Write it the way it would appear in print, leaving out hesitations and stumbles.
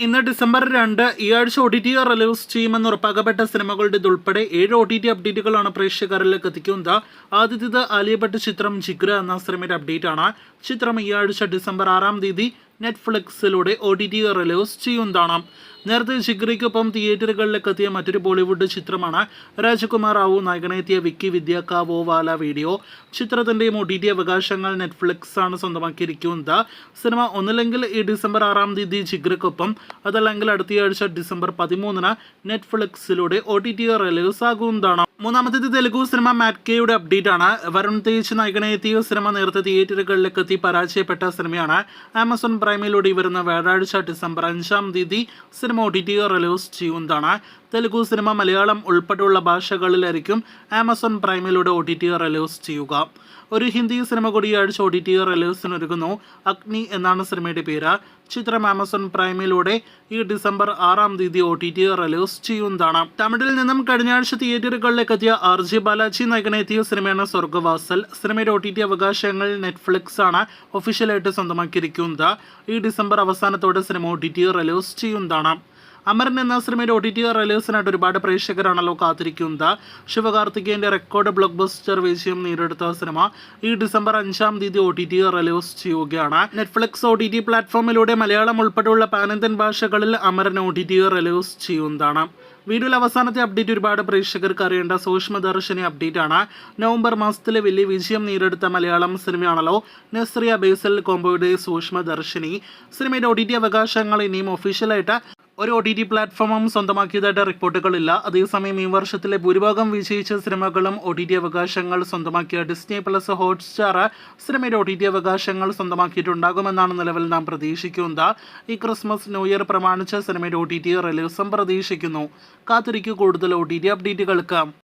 ഇന്ന് ഡിസംബർ 2 ഈ ആഴ്ച OTT റിലീസ് ചെയ്യുമെന്ന് ഉറപ്പാക്കപ്പെട്ട സിനിമകളുടേതുൾപ്പെടെ 7 OTT അപ്ഡേറ്റുകളാണ് പ്രേക്ഷകരിലേക്ക് എത്തിക്കുന്നത്. ആദ്യത്തേത് ആലിയ ഭട്ട് ചിത്രം ജിഗ്ര എന്ന സിനിമയുടെ അപ്ഡേറ്റ് ആണ്. ചിത്രം ഈ ആഴ്ച ഡിസംബർ 6 നെറ്റ്ഫ്ലിക്സിലൂടെ OTT റിലീസ് ചെയ്യുന്നതാണ്. നേരത്തെ ജിഗ്രയ്ക്കൊപ്പം തിയേറ്ററുകളിലേക്ക് എത്തിയ മറ്റൊരു ബോളിവുഡ് ചിത്രമാണ് രാജകുമാർ റാവു നായകനെത്തിയ വിക്കി വിദ്യ കാ വോ വാല വീഡിയോ. ചിത്രത്തിൻ്റെയും OTT അവകാശങ്ങൾ നെറ്റ്ഫ്ലിക്സ് ആണ് സ്വന്തമാക്കിയിരിക്കുന്നത്. സിനിമ ഒന്നില്ലെങ്കിൽ ഈ ഡിസംബർ 6 ജിഗ്രയ്ക്കൊപ്പം, അതല്ലെങ്കിൽ അടുത്തയാഴ്ച ഡിസംബർ 13 നെറ്റ്ഫ്ലിക്സിലൂടെ OTT റിലീസ് ആകുന്നതാണ്. മൂന്നാമത്തേത് തെലുഗു സിനിമ മാറ്റ്കെയുടെ അപ്ഡേറ്റ് ആണ്. വരുൺ തേജ് നായകനെത്തിയ സിനിമ നേരത്തെ തിയേറ്ററുകളിലേക്ക് എത്തി പരാജയപ്പെട്ട സിനിമയാണ്. ആമസോൺ പ്രൈമിലൂടെ വരുന്ന വ്യാഴാഴ്ച ഡിസംബർ 5 സിനിമ OTT റിലീസ് ചെയ്യുന്നതാണ്. തെലുഗു സിനിമ മലയാളം ഉൾപ്പെടെയുള്ള ഭാഷകളിലായിരിക്കും ആമസോൺ പ്രൈമിലൂടെ OTT റിലീസ് ചെയ്യുക. ഒരു ഹിന്ദി സിനിമ കൂടി ഈ ആഴ്ച OTT റിലീസിനൊരുങ്ങുന്നു. അഗ്നി എന്നാണ് സിനിമയുടെ പേര്. ചിത്രം ആമസോൺ പ്രൈമിലൂടെ ഈ ഡിസംബർ 6 OTT റിലീസ് ചെയ്യുന്നതാണ്. തമിഴിൽ നിന്നും കഴിഞ്ഞ ആഴ്ച തിയേറ്ററുകളിലേക്ക് എത്തിയ RJ ബാലാജി നായകനെത്തിയ സിനിമയാണ് സ്വർഗവാസൽ. സിനിമയുടെ OTT അവകാശങ്ങൾ നെറ്റ്ഫ്ലിക്സ് ആണ് ഒഫീഷ്യലായിട്ട് സ്വന്തമാക്കിയിരിക്കുന്നത്. ഈ ഡിസംബർ അവസാനത്തോടെ സിനിമ OTT റിലീസ് ചെയ്യുന്നതാണ്. അമരൻ എന്ന സിനിമയുടെ OTT റിലീസിനായിട്ട് ഒരുപാട് പ്രേക്ഷകരാണല്ലോ കാത്തിരിക്കുന്നത്. ശിവകാർത്തികേയൻ്റെ റെക്കോർഡ് ബ്ലോക്ക് ബസ്റ്റർ വിജയം നേടിയെടുത്ത സിനിമ ഈ ഡിസംബർ 5 OTT റിലീസ് ചെയ്യുകയാണ്. നെറ്റ്ഫ്ലിക്സ് OTT പ്ലാറ്റ്ഫോമിലൂടെ മലയാളം ഉൾപ്പെടെയുള്ള പാനിന്ത്യൻ ഭാഷകളിൽ അമരൻ OTT റിലീസ് ചെയ്യുന്നതാണ്. വീഡിയോയിൽ അവസാനത്തെ അപ്ഡേറ്റ് ഒരുപാട് പ്രേക്ഷകർക്ക് അറിയേണ്ട സൂക്ഷ്മദർശിനി അപ്ഡേറ്റ് ആണ്. നവംബർ മാസത്തിലെ വലിയ വിജയം നേടിയെടുത്ത മലയാളം സിനിമയാണല്ലോ നസ്രിയ ബേസൽ കോംബോയുടെ സൂക്ഷ്മദർശിനി. സിനിമയുടെ OTT അവകാശങ്ങൾ ഇനിയും ഒഫീഷ്യലായിട്ട് ഒരു OTT പ്ലാറ്റ്ഫോമും സ്വന്തമാക്കിയതായിട്ട് റിപ്പോർട്ടുകളില്ല. അതേസമയം ഈ വർഷത്തിലെ ഭൂരിഭാഗം വിജയിച്ച സിനിമകളും OTT അവകാശങ്ങൾ സ്വന്തമാക്കിയ ഡിസ്നി പ്ലസ് ഹോട്ട്സ്റ്റാർ സിനിമയുടെ OTT അവകാശങ്ങൾ സ്വന്തമാക്കിയിട്ടുണ്ടാകുമെന്നാണ് നിലവിൽ നാം പ്രതീക്ഷിക്കുന്നത്. ഈ ക്രിസ്മസ് ന്യൂ ഇയർ പ്രമാണിച്ച് സിനിമയുടെ OTT റിലീസും പ്രതീക്ഷിക്കുന്നു. കാത്തിരിക്കൂ കൂടുതൽ OTT അപ്ഡേറ്റുകൾക്ക്.